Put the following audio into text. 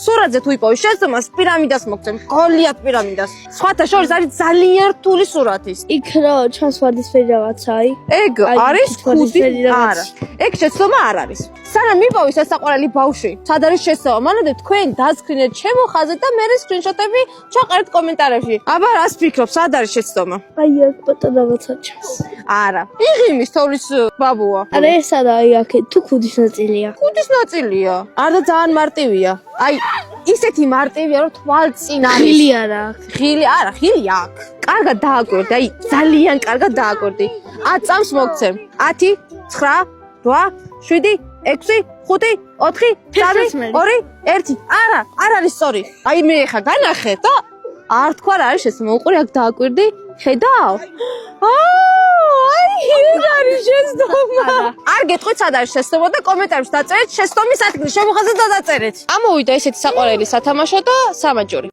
სურათზე თუ იპოვე შეცდომას პირამიდას მოგცემ, გოლიათ პირამიდას. სხვათა შორის არის ძალიან რთული სურათის. იქ რა ჩანს ვარდისფერი რაღაცაი. ეგ არის ხუთი არა. ეგ შეცდომა არ არის. სანამ მიპოვი სასაყვარელი ბავშვი, სად არის შეცდომა? მანამდე თქვენ დასკრინეთ ჩემო ხაზზე და მე სკრინშოტები ჩაყარეთ კომენტარებში. აბა რას ფიქრობ, სად არის შეცდომა? აი აქ პატარა რაღაცა ჩანს. არა. იღიმის თოვლის ბაბუა. არა ეს არა აი აქ თუ ქუდის ნაწილია. ქუდის ნაწილია. არა და ძალიან მარტივია. აი ისეთი მარტივია რომ თვალწინ არის. ხილი არა აქ. ხილი არა, ხილი აქვს. კარგად დააკვირდი, აი ძალიან კარგად დააკვირდი. 10 წამს მოგცემ. 10, 9, 8, 7, 6, 5, 4, 3, 2, 1. არა, არ არის სწორი. აი მე ხა განახე და არ თქვა რა არის შეცდომა. უყურე აქ დააკვირდი, ხედავ? აი ეს არის შეცდომა. არ გეტყვით სად არის შეცდომა და კომენტარებში დაწერეთ შეცდომის ადგილი, შემოხაზეთ და დაწერეთ. ამოვიდა ესეთი საყვარელი სათამაშო და სამაჯური.